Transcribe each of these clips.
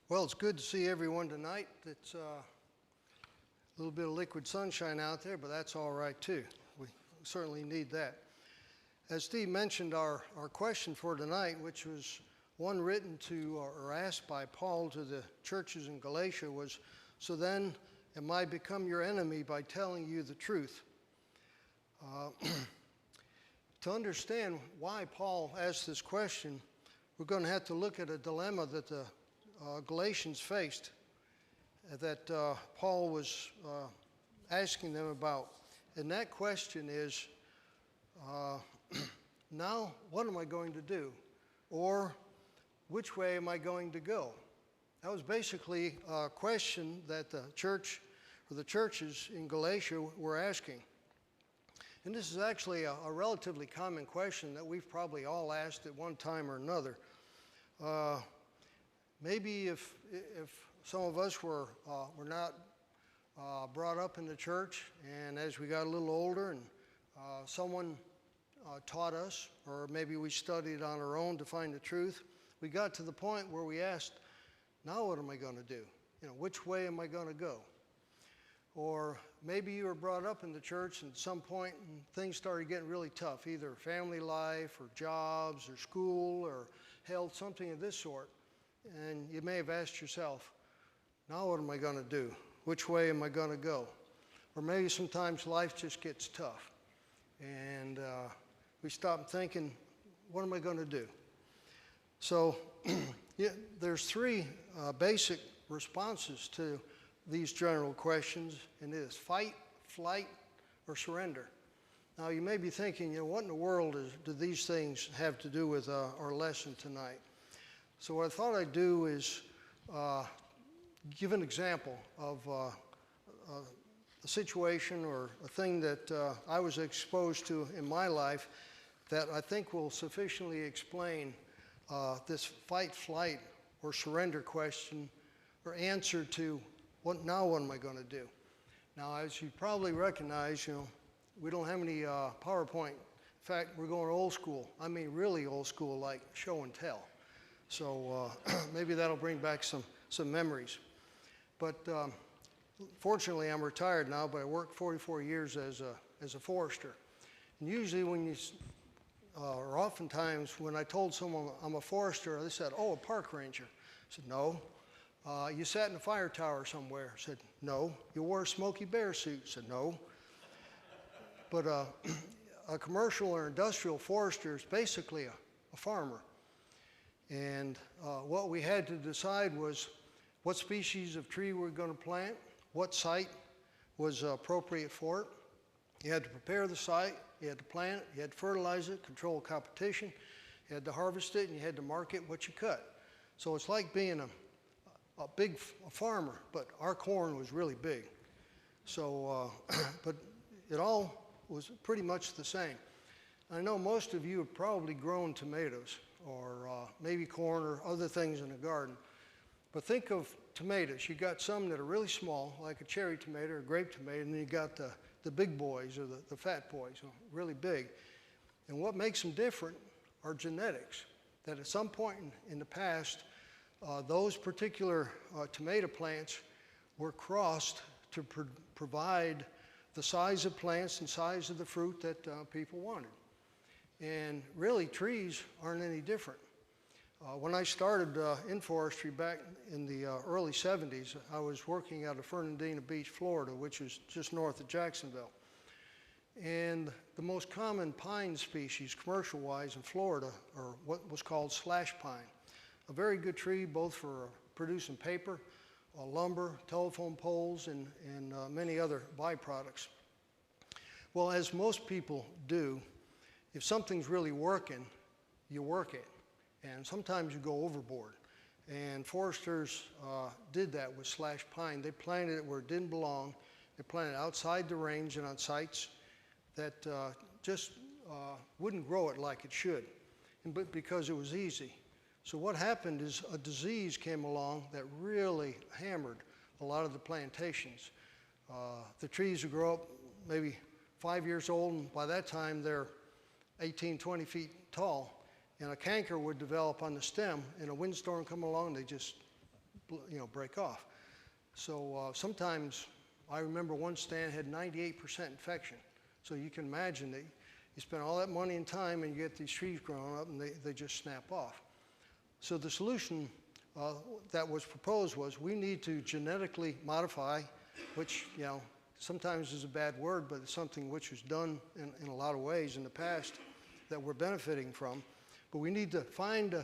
Well, it's good to see everyone tonight. It's a little bit of liquid sunshine out there, but that's all right too. We certainly need that. As Steve mentioned, our question for tonight, which was one written to or asked by Paul to the churches in Galatia, was, "So then, am I become your enemy by telling you the truth?" To understand why Paul asked this question, we're going to have to look at a dilemma that the Galatians faced, that Paul was asking them about. And that question is, now what am I going to do? Or which way am I going to go? That was basically a question that the church or the churches in Galatia were asking. And this is actually a relatively common question that we've probably all asked at one time or another. Maybe if some of us were not brought up in the church, and as we got a little older and someone taught us, or maybe we studied on our own to find the truth, we got to the point where we asked, now what am I going to do? Which way am I going to go? Or maybe you were brought up in the church and at some point things started getting really tough, either family life or jobs or school or health, something of this sort. And you may have asked yourself, now what am I going to do? Which way am I going to go? Or maybe sometimes life just gets tough. And we stop thinking, what am I going to do? So there's three basic responses to these general questions, and it is fight, flight, or surrender. Now you may be thinking, what in the world do these things have to do with our lesson tonight? So what I thought I'd do is give an example of a situation or a thing that I was exposed to in my life that I think will sufficiently explain this fight, flight, or surrender question or answer to what am I going to do? Now, as you probably recognize, we don't have any PowerPoint. In fact, we're going old school. I mean, really old school, like show and tell. So maybe that'll bring back some memories. But fortunately, I'm retired now, but I worked 44 years as a forester. And usually or oftentimes when I told someone I'm a forester, they said, oh, a park ranger. I said, no. You sat in a fire tower somewhere. I said, no. You wore a Smokey Bear suit. I said, no. But a commercial or industrial forester is basically a farmer. And what we had to decide was what species of tree we're going to plant, what site was appropriate for it. You had to prepare the site, you had to plant it, you had to fertilize it, control competition, you had to harvest it, and you had to market what you cut. So it's like being a big farmer, but our corn was really big. So, but it all was pretty much the same. I know most of you have probably grown tomatoes or maybe corn or other things in the garden. But think of tomatoes. You got some that are really small, like a cherry tomato or a grape tomato, and then you got the big boys or the fat boys, really big. And what makes them different are genetics. That at some point in the past, those particular tomato plants were crossed to provide the size of plants and size of the fruit that people wanted. And really, trees aren't any different. When I started in forestry back in the early 70s, I was working out of Fernandina Beach, Florida, which is just north of Jacksonville. And the most common pine species, commercial-wise, in Florida are what was called slash pine. A very good tree both for producing paper, lumber, telephone poles, and many other byproducts. Well, as most people do, if something's really working, you work it. And sometimes you go overboard. And foresters did that with slash pine. They planted it where it didn't belong. They planted it outside the range and on sites that just wouldn't grow it like it should, but because it was easy. So what happened is a disease came along that really hammered a lot of the plantations. The trees would grow up maybe 5 years old, and by that time they're 18, 20 feet tall. And a canker would develop on the stem, and a windstorm come along, they just break off. So sometimes I remember one stand had 98% infection. So you can imagine that you spend all that money and time and you get these trees growing up and they just snap off. So the solution that was proposed was we need to genetically modify, which, sometimes is a bad word, but it's something which was done in a lot of ways in the past that we're benefiting from. But we need to find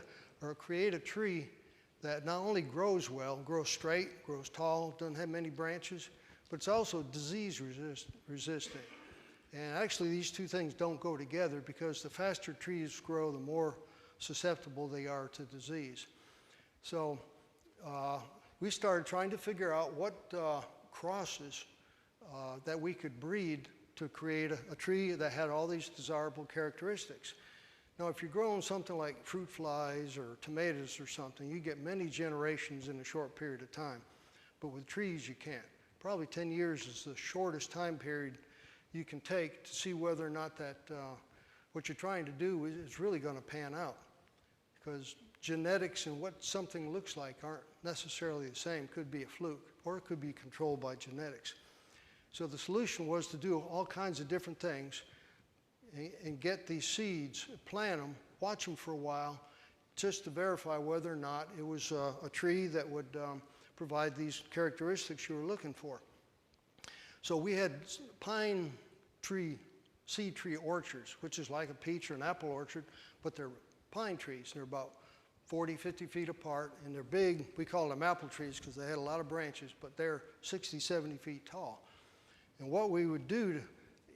or create a tree that not only grows well, grows straight, grows tall, doesn't have many branches, but it's also disease resistant. And actually these two things don't go together, because the faster trees grow, the more susceptible they are to disease. So we started trying to figure out what crosses that we could breed to create a tree that had all these desirable characteristics. Now, if you're growing something like fruit flies or tomatoes or something, you get many generations in a short period of time. But with trees, you can't. Probably 10 years is the shortest time period you can take to see whether or not that what you're trying to do is really going to pan out. Because genetics and what something looks like aren't necessarily the same. Could be a fluke, or it could be controlled by genetics. So the solution was to do all kinds of different things and get these seeds, plant them, watch them for a while, just to verify whether or not it was a tree that would provide these characteristics you were looking for. So we had pine tree, seed tree orchards, which is like a peach or an apple orchard, but they're pine trees. They're about 40, 50 feet apart, and they're big. We call them apple trees because they had a lot of branches, but they're 60, 70 feet tall. And what we would do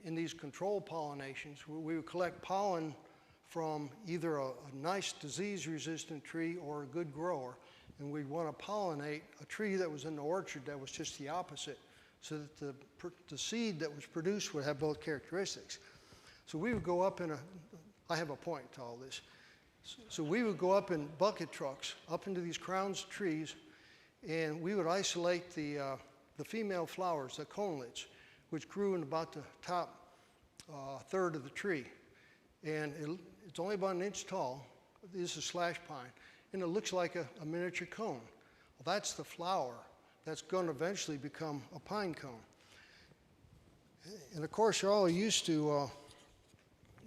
in these controlled pollinations, we would collect pollen from either a nice disease-resistant tree or a good grower, and we'd want to pollinate a tree that was in the orchard that was just the opposite, so that the seed that was produced would have both characteristics. So we would go up I have a point to all this. So we would go up in bucket trucks, up into these crowns of trees, and we would isolate the female flowers, the conelets, which grew in about the top third of the tree. And it's only about 1 inch tall. This is slash pine. And it looks like a miniature cone. Well, that's the flower that's going to eventually become a pine cone. And of course, you're all used to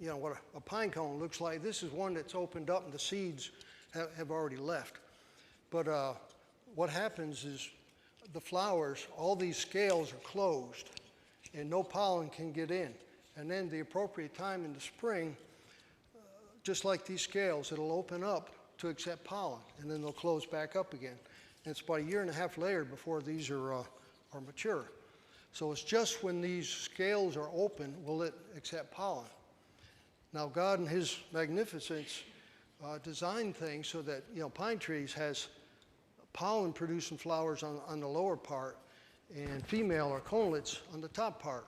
what a pine cone looks like. This is one that's opened up and the seeds have already left. But what happens is the flowers, all these scales are closed, and no pollen can get in. And then the appropriate time in the spring, just like these scales, it'll open up to accept pollen, and then they'll close back up again. And it's about 1.5 years later before these are mature. So it's just when these scales are open will it accept pollen. Now God in his magnificence designed things so that pine trees has pollen producing flowers on the lower part, and female or conelets on the top part.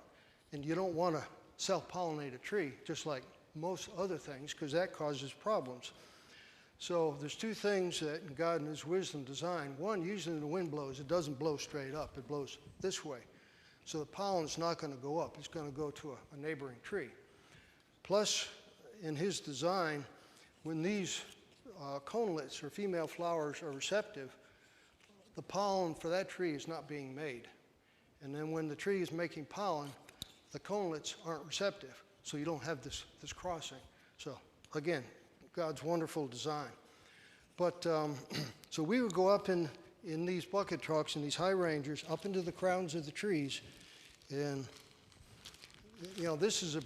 And you don't want to self-pollinate a tree, just like most other things, because that causes problems. So there's two things that God in his wisdom designed. One, usually when the wind blows, it doesn't blow straight up, it blows this way. So the pollen's not going to go up, it's going to go to a neighboring tree. Plus, in his design, when these conelets or female flowers are receptive, the pollen for that tree is not being made. And then when the tree is making pollen, the conelets aren't receptive, so you don't have this crossing. So again, God's wonderful design. But so we would go up in these bucket trucks and these high rangers up into the crowns of the trees, and this is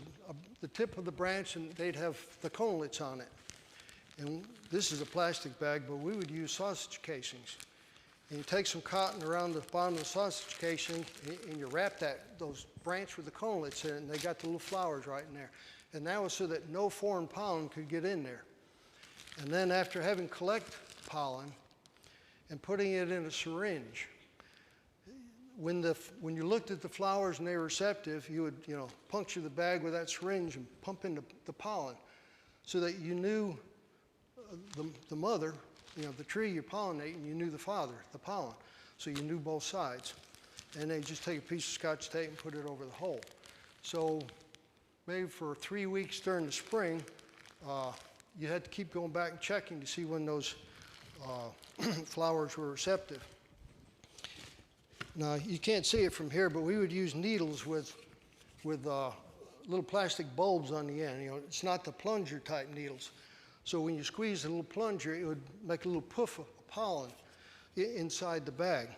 the tip of the branch, and they'd have the conelets on it. And this is a plastic bag, but we would use sausage casings. And you take some cotton around the bottom of the sausage casing, and you wrap those branch with the conelets in it, and they got the little flowers right in there. And that was so that no foreign pollen could get in there. And then after having collect pollen and putting it in a syringe, when you looked at the flowers and they were receptive, you would puncture the bag with that syringe and pump in the pollen, so that you knew the mother, the tree you're pollinating, you knew the father, the pollen. So you knew both sides. And then just take a piece of Scotch tape and put it over the hole. So maybe for 3 weeks during the spring, you had to keep going back and checking to see when those flowers were receptive. Now, you can't see it from here, but we would use needles with little plastic bulbs on the end. You know, it's not the plunger type needles. So when you squeeze a little plunger, it would make a little puff of pollen inside the bag.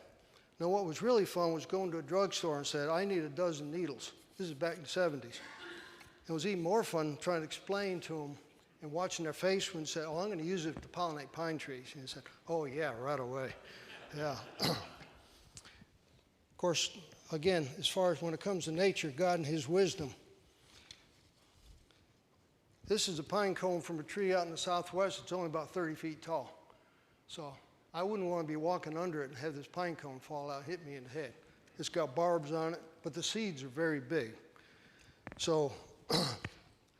Now, what was really fun was going to a drugstore and said, I need a dozen needles. This is back in the 70s. It was even more fun trying to explain to them and watching their face when they said, oh, I'm going to use it to pollinate pine trees. And they said, oh, yeah, right away. Yeah. Of course, again, as far as when it comes to nature, God and his wisdom. This is a pine cone from a tree out in the southwest. It's only about 30 feet tall. So I wouldn't want to be walking under it and have this pine cone fall out, hit me in the head. It's got barbs on it, but the seeds are very big. So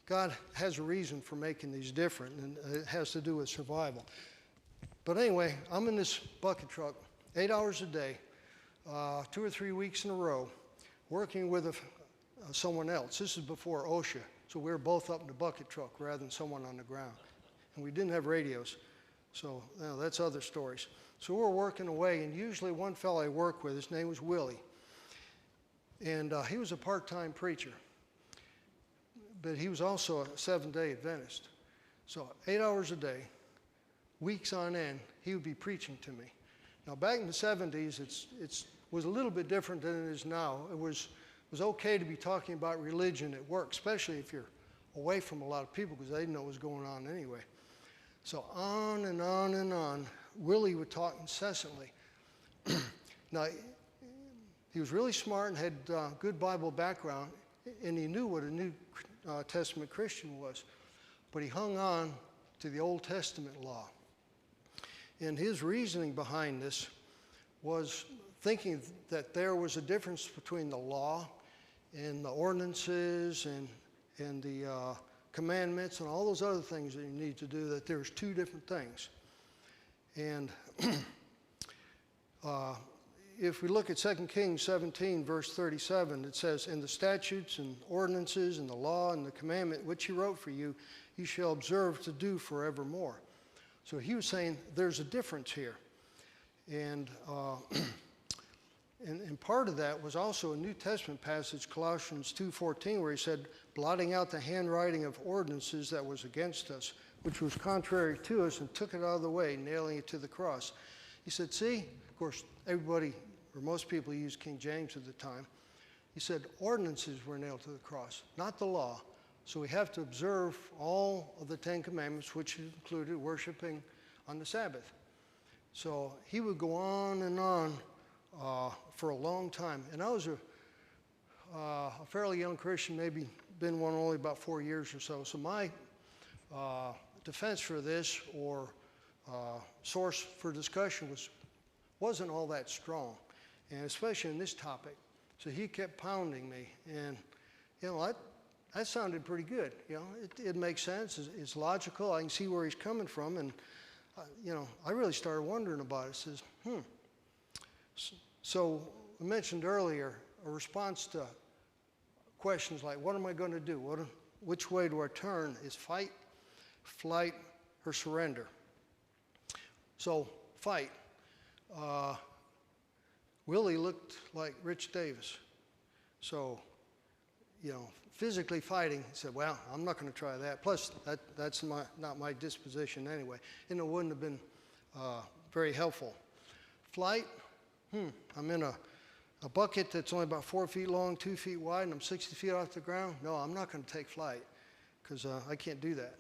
God has a reason for making these different, and it has to do with survival. But anyway, I'm in this bucket truck 8 hours a day, 2 or 3 weeks in a row, working with someone else. This is before OSHA, so we were both up in the bucket truck rather than someone on the ground. And we didn't have radios, so that's other stories. So we're working away, and usually one fellow I work with, his name was Willie, and he was a part-time preacher. But he was also a Seventh-day Adventist. So 8 hours a day, weeks on end, he would be preaching to me. Now, back in the 70s, it was a little bit different than it is now. It was okay to be talking about religion at work, especially if you're away from a lot of people, because they didn't know what was going on anyway. So on and on and on, Willie would talk incessantly. Now, he was really smart and had good Bible background, and he knew what a New Testament Christian was, but he hung on to the Old Testament law. And his reasoning behind this was thinking that there was a difference between the law and the ordinances and the commandments and all those other things that you need to do, that there's two different things. And if we look at 2 Kings 17, verse 37, it says, "And the statutes and ordinances and the law and the commandment which he wrote for you, you shall observe to do forevermore." So he was saying there's a difference here. And part of that was also a New Testament passage, Colossians 2:14, where he said, blotting out the handwriting of ordinances that was against us, which was contrary to us, and took it out of the way, nailing it to the cross. He said, see, of course, everybody, or most people used King James at the time. He said ordinances were nailed to the cross, not the law. So we have to observe all of the 10 Commandments, which included worshiping on the Sabbath. So he would go on and on for a long time. And I was a fairly young Christian, maybe been one only about 4 years or so. So my defense for this, or source for discussion, wasn't all that strong, and especially in this topic. So he kept pounding me, and that sounded pretty good. It makes sense. It's logical. I can see where he's coming from, and I really started wondering about it. Says, So I mentioned earlier a response to questions like, what am I going to do? Which way do I turn? Is fight, flight, or surrender? So fight. Willie looked like Rich Davis. So, physically fighting, he said, well, I'm not going to try that. Plus, that's not my disposition anyway. And it wouldn't have been very helpful. Flight, I'm in a bucket that's only about 4 feet long, 2 feet wide, and I'm 60 feet off the ground. No, I'm not going to take flight, because I can't do that.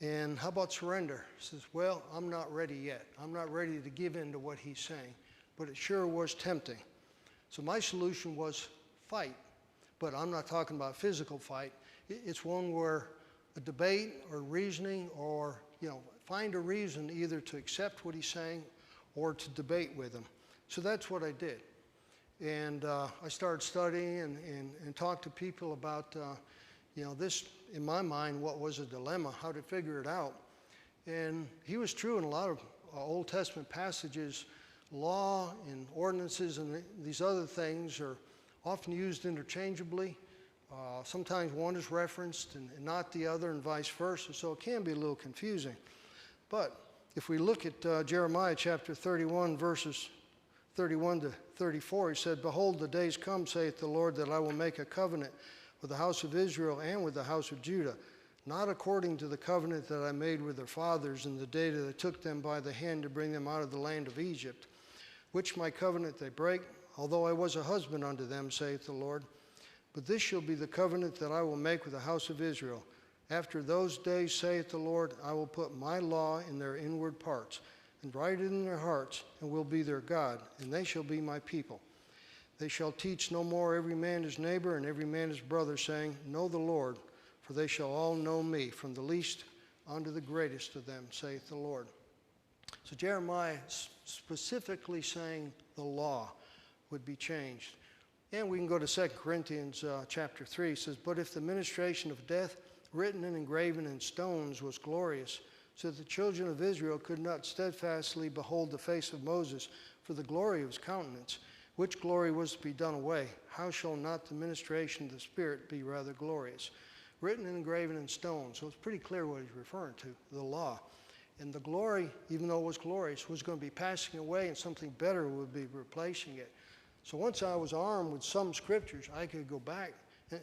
And how about surrender? He says, well, I'm not ready yet. I'm not ready to give in to what he's saying. But it sure was tempting. So my solution was fight. But I'm not talking about physical fight. It's one where a debate or reasoning, or, find a reason either to accept what he's saying or to debate with him. So that's what I did. And I started studying and talked to people about, this, in my mind, what was a dilemma, how to figure it out. And he was true in a lot of Old Testament passages. Law and ordinances and these other things are often used interchangeably. Sometimes one is referenced and not the other, and vice versa. So it can be a little confusing. But if we look at Jeremiah chapter 31, verses 31 to 34, he said, "Behold, the days come, saith the Lord, that I will make a covenant with the house of Israel and with the house of Judah, not according to the covenant that I made with their fathers in the day that I took them by the hand to bring them out of the land of Egypt, which my covenant they break, although I was a husband unto them, saith the Lord. But this shall be the covenant that I will make with the house of Israel. After those days, saith the Lord, I will put my law in their inward parts, and write it in their hearts, and will be their God, and they shall be my people. They shall teach no more every man his neighbor and every man his brother, saying, Know the Lord, for they shall all know me, from the least unto the greatest of them, saith the Lord." So Jeremiah specifically saying the law would be changed. And we can go to 2 Corinthians chapter 3. It says, "But if the ministration of death, written and engraven in stones, was glorious, so that the children of Israel could not steadfastly behold the face of Moses for the glory of his countenance, which glory was to be done away, how shall not the ministration of the Spirit be rather glorious?" Written and engraven in stone. So it's pretty clear what he's referring to, the law. And the glory, even though it was glorious, was going to be passing away, and something better would be replacing it. So once I was armed with some scriptures, I could go back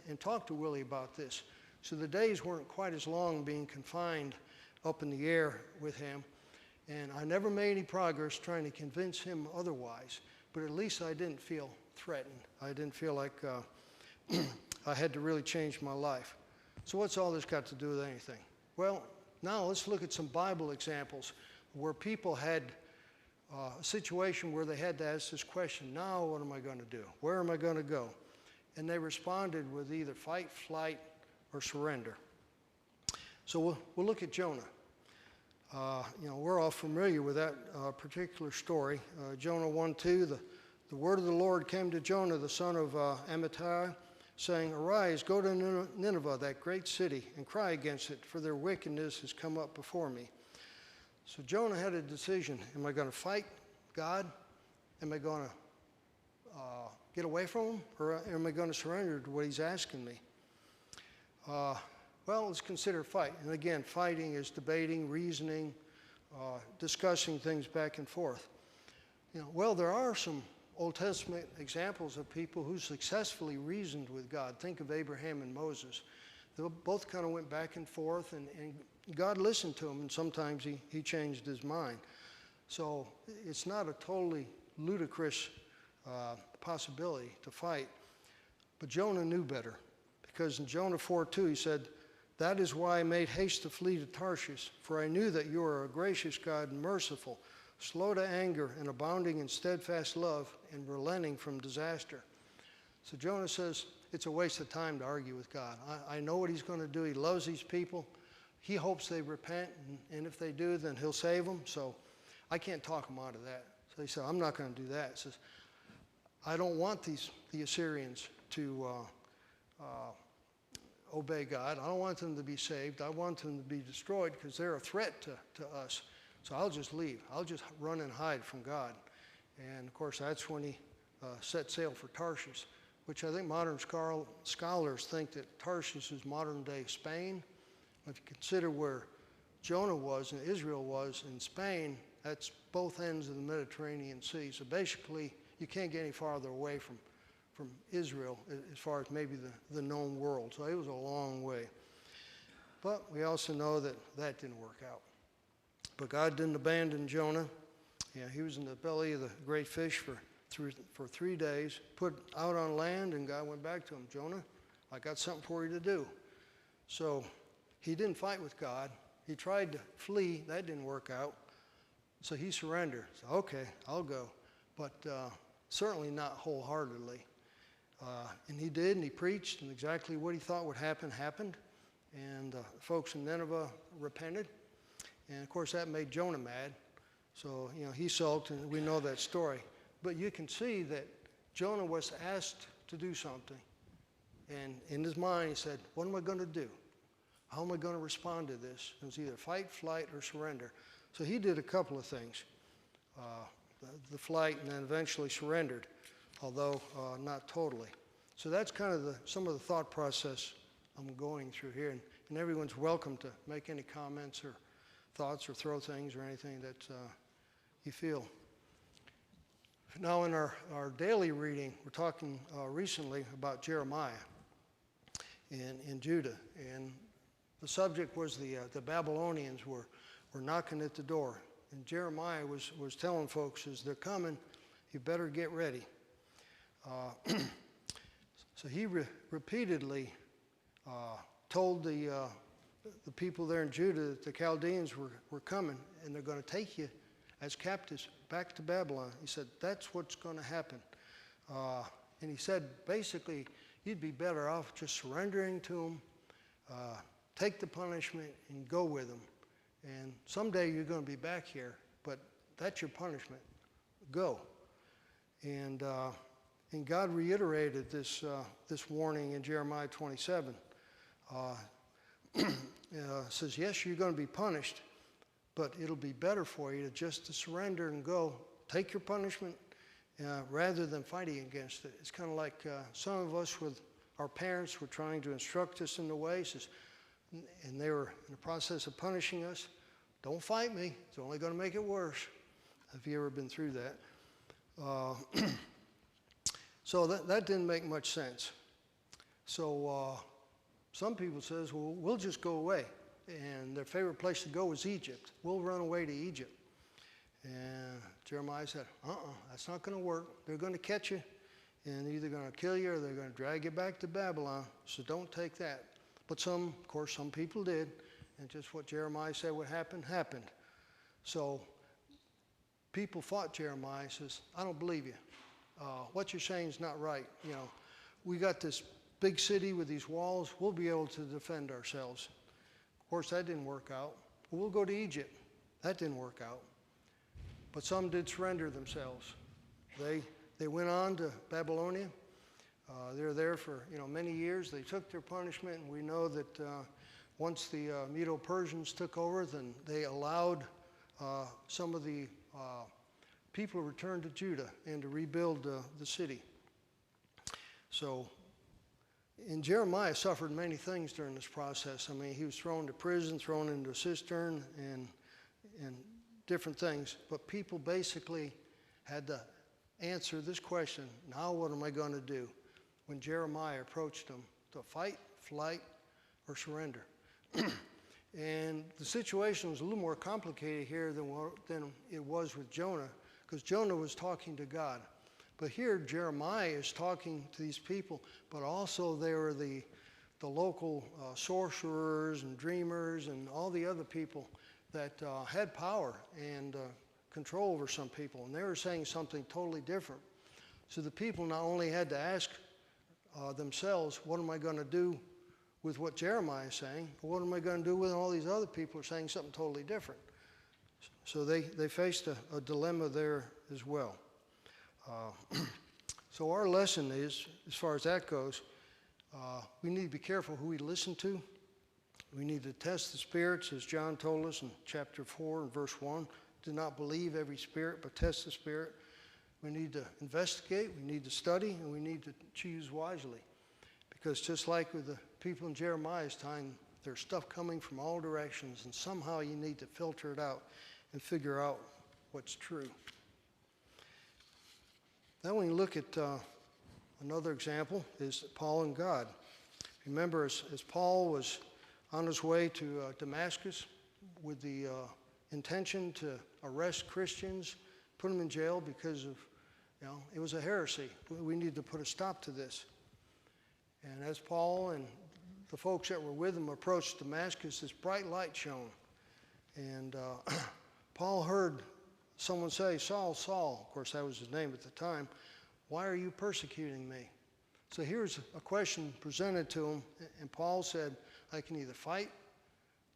and talk to Willie about this. So the days weren't quite as long being confined up in the air with him. And I never made any progress trying to convince him otherwise. But at least I didn't feel threatened. I didn't feel like I had to really change my life. So what's all this got to do with anything? Well, now let's look at some Bible examples where people had a situation where they had to ask this question, now what am I going to do? Where am I going to go? And they responded with either fight, flight, or surrender. So we'll look at Jonah. We're all familiar with that particular story. Jonah 1:2, the word of the Lord came to Jonah, the son of Amittai, saying, "Arise, go to Nineveh, that great city, and cry against it, for their wickedness has come up before me." So Jonah had a decision. Am I going to fight God? Am I going to get away from him? Or am I going to surrender to what he's asking me? Well, let's consider fight. And again, fighting is debating, reasoning, discussing things back and forth. Well, there are some Old Testament examples of people who successfully reasoned with God. Think of Abraham and Moses. They both kind of went back and forth, and God listened to him, and sometimes he changed his mind. So it's not a totally ludicrous possibility to fight. But Jonah knew better, because in Jonah 4:2 he said, "That is why I made haste to flee to Tarshish, for I knew that you are a gracious God and merciful, slow to anger and abounding in steadfast love and relenting from disaster." So Jonah says, it's a waste of time to argue with God. I know what he's going to do. He loves these people. He hopes they repent, and if they do, then he'll save them. So I can't talk them out of that. So he said, I'm not going to do that. He says, I don't want the Assyrians to obey God. I don't want them to be saved. I want them to be destroyed because they're a threat to us. So I'll just leave. I'll just run and hide from God. And, of course, that's when he set sail for Tarshish, which I think modern scholars think that Tarshish is modern-day Spain. If you consider where Jonah was and Israel was in Spain, that's both ends of the Mediterranean Sea. So basically, you can't get any farther away from Israel as far as maybe the known world. So it was a long way. But we also know that didn't work out. But God didn't abandon Jonah. Yeah, he was in the belly of the great fish for 3 days, put out on land, and God went back to him. Jonah, I got something for you to do. So he didn't fight with God. He tried to flee. That didn't work out. So he surrendered. So, okay, I'll go. But certainly not wholeheartedly. And he did, and he preached, and exactly what he thought would happen happened. And folks in Nineveh repented. And, of course, that made Jonah mad. So, he sulked, and we know that story. But you can see that Jonah was asked to do something. And in his mind, he said, what am I going to do? How am I going to respond to this? It was either fight, flight, or surrender. So he did a couple of things. The flight, and then eventually surrendered, although not totally. So that's kind of some of the thought process I'm going through here. And everyone's welcome to make any comments or thoughts or throw things or anything that you feel Now in our daily reading, we're talking recently about Jeremiah in Judah. And the subject was the Babylonians were knocking at the door. And Jeremiah was telling folks, as they're coming, you better get ready. So he repeatedly told the people there in Judah that the Chaldeans were coming, and they're going to take you as captives back to Babylon. He said, that's what's going to happen. And he said, basically, you'd be better off just surrendering to them, take the punishment, and go with them. And someday you're going to be back here, but that's your punishment. Go. And God reiterated this warning in Jeremiah 27. Says, yes, you're going to be punished, but it'll be better for you just to surrender and go. Take your punishment rather than fighting against it. It's kind of like some of us with our parents were trying to instruct us in the ways, and they were in the process of punishing us. Don't fight me. It's only going to make it worse. Have you ever been through that? So that didn't make much sense. So some people says, well, we'll just go away. And their favorite place to go is Egypt. We'll run away to Egypt. And Jeremiah said, that's not going to work. They're going to catch you, and they're either going to kill you or they're going to drag you back to Babylon. So don't take that. But of course, some people did. And just what Jeremiah said would happen, happened. So people fought Jeremiah. Says, I don't believe you. What you're saying is not right. You know, we got this big city with these walls. We'll be able to defend ourselves. Of course, that didn't work out. We'll go to Egypt. That didn't work out. But some did surrender themselves. They went on to Babylonia. They were there for many years. They took their punishment, and we know that once the Medo-Persians took over, then they allowed some of the people to return to Judah and to rebuild the city. So, and Jeremiah suffered many things during this process. I mean, he was thrown to prison, thrown into a cistern, and different things. But people basically had to answer this question, now what am I going to do? When Jeremiah approached them, to fight, flight, or surrender. And the situation was a little more complicated here than it was with Jonah, because Jonah was talking to God. But here Jeremiah is talking to these people, but also there were the local sorcerers and dreamers and all the other people that had power and control over some people. And they were saying something totally different. So the people not only had to ask themselves, what am I going to do with what Jeremiah is saying? But what am I going to do when all these other people are saying something totally different? So they faced a dilemma there as well. So our lesson is, as far as that goes, we need to be careful who we listen to. We need to test the spirits, as John told us in chapter 4 and verse 1. Do not believe every spirit, but test the spirit. We need to investigate, we need to study, and we need to choose wisely. Because just like with the people in Jeremiah's time, there's stuff coming from all directions, and somehow you need to filter it out and figure out what's true. Then when you look at another example is Paul and God. Remember, as Paul was on his way to Damascus with the intention to arrest Christians, put them in jail because of, it was a heresy. We need to put a stop to this. And as Paul and the folks that were with him approached Damascus, this bright light shone. And Paul heard someone say, Saul, Saul, of course that was his name at the time, why are you persecuting me? So here's a question presented to him, and Paul said, I can either fight,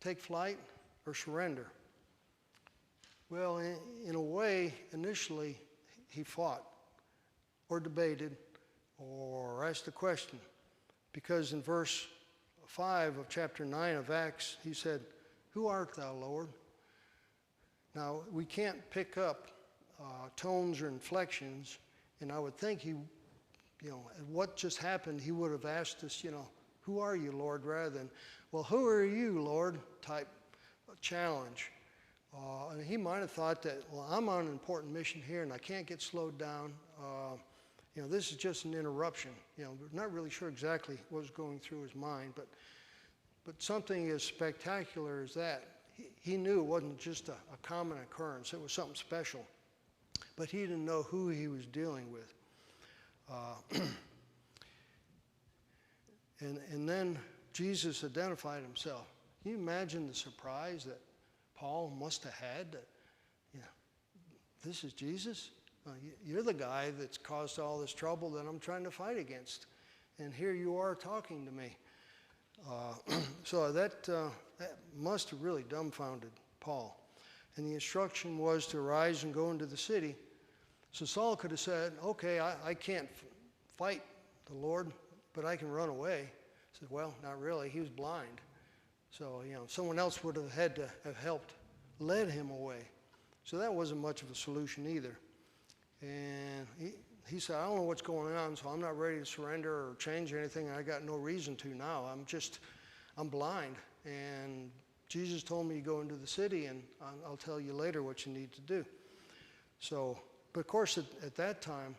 take flight, or surrender. Well, in a way, initially, he fought, or debated, or asked a question. Because in verse 5 of chapter 9 of Acts, he said, who art thou, Lord? Now, we can't pick up tones or inflections, and I would think he, what just happened, he would have asked us, who are you, Lord, rather than, well, who are you, Lord, type challenge. And he might have thought that, well, I'm on an important mission here and I can't get slowed down. This is just an interruption. We're not really sure exactly what was going through his mind, but something as spectacular as that, he knew it wasn't just a common occurrence. It was something special. But he didn't know who he was dealing with. And then Jesus identified himself. Can you imagine the surprise that Paul must have had? That, this is Jesus? You're the guy that's caused all this trouble that I'm trying to fight against. And here you are talking to me. So that must have really dumbfounded Paul. And the instruction was to arise and go into the city. So Saul could have said, okay, I can't fight the Lord, but I can run away. He said, well, not really. He was blind. So, someone else would have had to have helped, led him away. So that wasn't much of a solution either. And he said, I don't know what's going on, so I'm not ready to surrender or change anything. I got no reason to now. I'm blind. And Jesus told me to go into the city, and I'll tell you later what you need to do. So, but of course, at that time,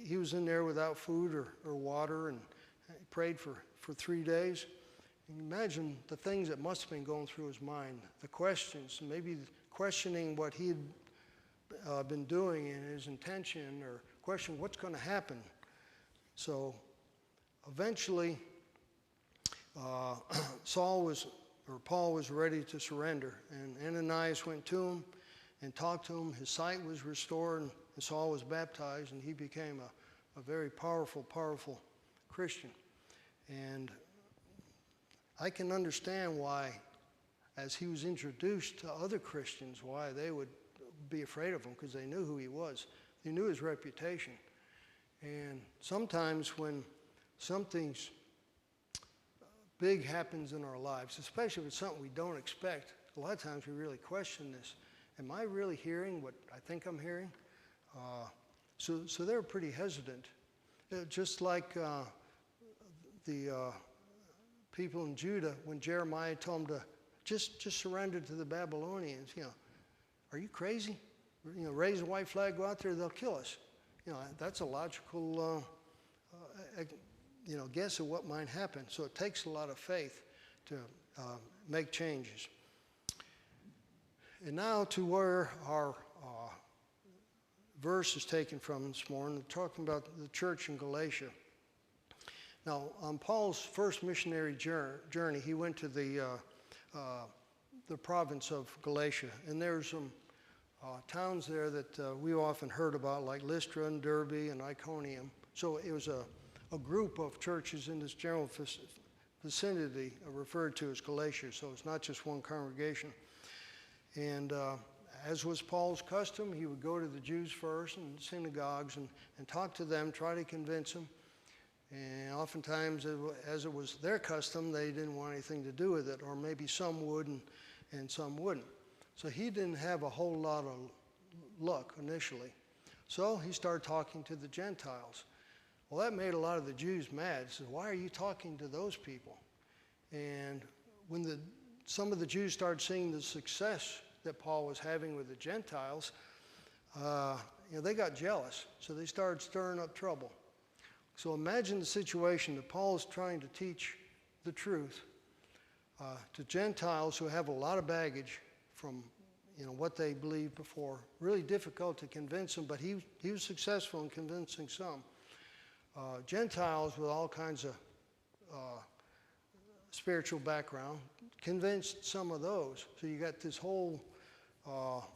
he was in there without food or water, and he prayed for 3 days. And imagine the things that must have been going through his mind, the questions, maybe questioning what he had been doing and his intention, or questioning what's going to happen. So eventually, Paul was ready to surrender, and Ananias went to him and talked to him. His sight was restored, and Saul was baptized, and he became a very powerful Christian. And I can understand why, as he was introduced to other Christians, why they would be afraid of him, because they knew who he was. They knew his reputation. And sometimes when something's big happens in our lives, especially if it's something we don't expect, a lot of times we really question this. Am I really hearing what I think I'm hearing? So they were pretty hesitant. Just like the people in Judah, when Jeremiah told them to just surrender to the Babylonians, are you crazy? Raise a white flag, go out there, they'll kill us. That's a logical guess of what might happen. So it takes a lot of faith to make changes. And now to where our verse is taken from this morning, talking about the church in Galatia. Now, on Paul's first missionary journey, he went to the province of Galatia, and there's some towns there that we often heard about, like Lystra and Derbe and Iconium. So it was a group of churches in this general vicinity referred to as Galatia, so it's not just one congregation. And as was Paul's custom, he would go to the Jews first and synagogues and talk to them, try to convince them. And oftentimes, as it was their custom, they didn't want anything to do with it, or maybe some would and some wouldn't. So he didn't have a whole lot of luck initially. So he started talking to the Gentiles. Well, that made a lot of the Jews mad. He said, why are you talking to those people? And when some of the Jews started seeing the success that Paul was having with the Gentiles, they got jealous. So they started stirring up trouble. So imagine the situation that Paul is trying to teach the truth to Gentiles who have a lot of baggage from what they believed before. Really difficult to convince them, but he was successful in convincing some. Gentiles with all kinds of spiritual background convinced some of those. So you got this whole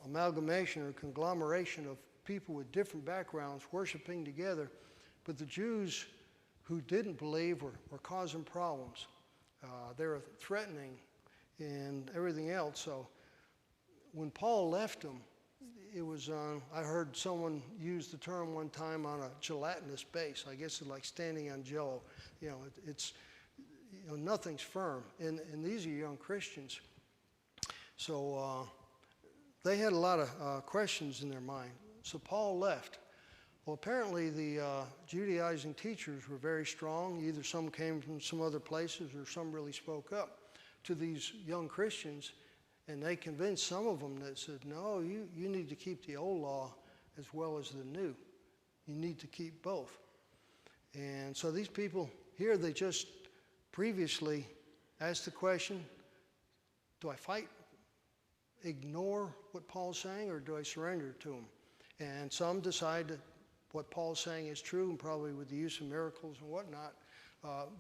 amalgamation or conglomeration of people with different backgrounds worshiping together. But the Jews who didn't believe were causing problems. They were threatening and everything else. So when Paul left them, it was I heard someone use the term one time on a gelatinous base. I guess it's like standing on jello. It's nothing's firm. And these are young Christians. So they had a lot of questions in their mind. So Paul left. Well, apparently the Judaizing teachers were very strong. Either some came from some other places or some really spoke up to these young Christians And they convinced some of them that said, no, you need to keep the old law as well as the new. You need to keep both. And so these people here, they just previously asked the question, do I fight, ignore what Paul's saying, or do I surrender to him? And some decide that what Paul's saying is true, and probably with the use of miracles and whatnot,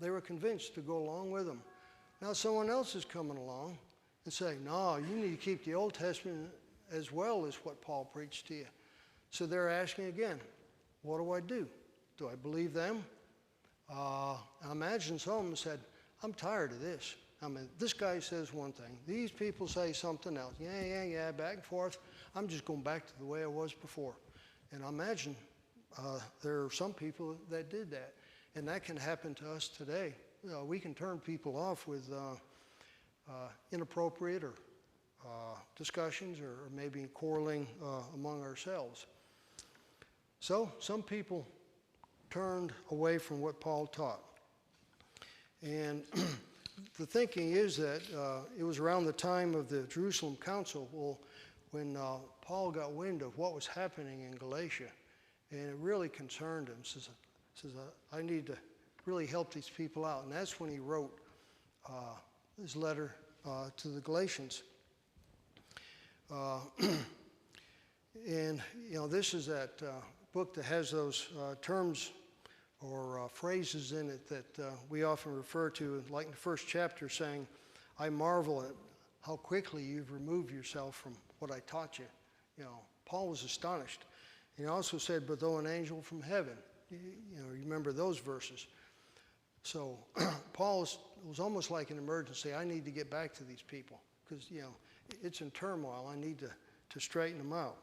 they were convinced to go along with him. Now someone else is coming along and saying, no, you need to keep the Old Testament as well as what Paul preached to you. So they're asking again, what do I do? Do I believe them? I imagine some of them said, I'm tired of this. I mean, this guy says one thing. These people say something else. Yeah, back and forth. I'm just going back to the way I was before. And I imagine there are some people that did that. And that can happen to us today. We can turn people off with inappropriate or discussions or maybe quarreling among ourselves. So some people turned away from what Paul taught. And the thinking is that it was around the time of the Jerusalem Council, when Paul got wind of what was happening in Galatia, and it really concerned him. Says, I need to really help these people out. And that's when he wrote his letter to the Galatians. And, this is that book that has those terms or phrases in it that we often refer to, like in the first chapter, saying, I marvel at how quickly you've removed yourself from what I taught you. Paul was astonished. And he also said, but though an angel from heaven. Remember those verses. So Paul was almost like an emergency. I need to get back to these people because, it's in turmoil. I need to straighten them out.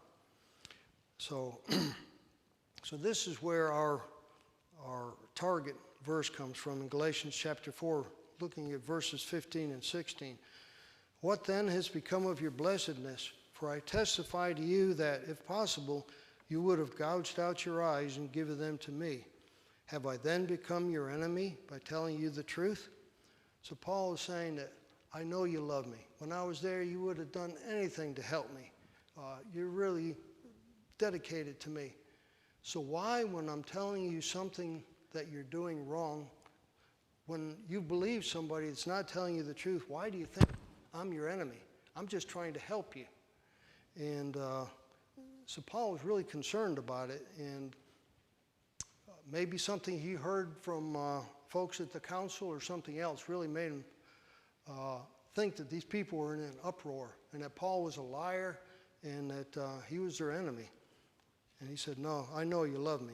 So, so this is where our target verse comes from in Galatians chapter 4, looking at verses 15 and 16. What then has become of your blessedness? For I testify to you that, if possible, you would have gouged out your eyes and given them to me. Have I then become your enemy by telling you the truth? So Paul is saying that I know you love me. When I was there, you would have done anything to help me. You're really dedicated to me. So why, when I'm telling you something that you're doing wrong, when you believe somebody that's not telling you the truth, why do you think I'm your enemy? I'm just trying to help you. And so Paul was really concerned about it, and maybe something he heard from folks at the council or something else really made him think that these people were in an uproar and that Paul was a liar and that he was their enemy. And he said, no, I know you love me.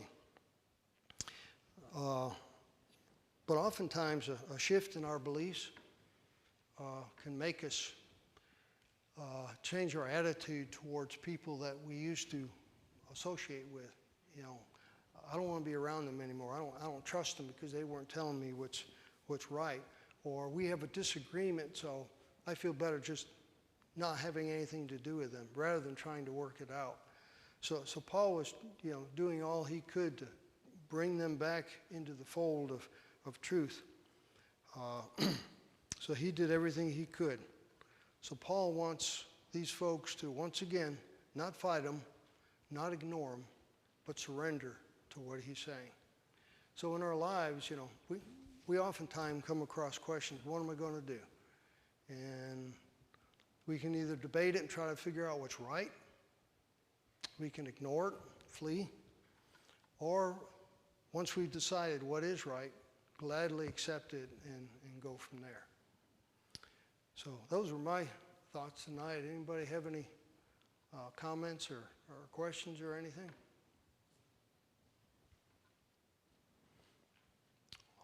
But oftentimes a shift in our beliefs can make us change our attitude towards people that we used to associate with. I don't want to be around them anymore. I don't trust them because they weren't telling me what's right. Or we have a disagreement, so I feel better just not having anything to do with them rather than trying to work it out. So Paul was, doing all he could to bring them back into the fold of truth. So he did everything he could. So Paul wants these folks to, once again, not fight him, not ignore him, but surrender to what he's saying. So in our lives, we oftentimes come across questions, what am I going to do? And we can either debate it and try to figure out what's right. We can ignore it, flee. Or once we've decided what is right, gladly accept it and go from there. So those were my thoughts tonight. Anybody have any comments or questions or anything?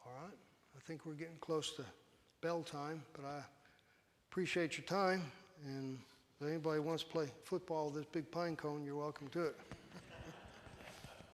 All right. I think we're getting close to bell time, but I appreciate your time. And if anybody wants to play football with this big pine cone, you're welcome to it.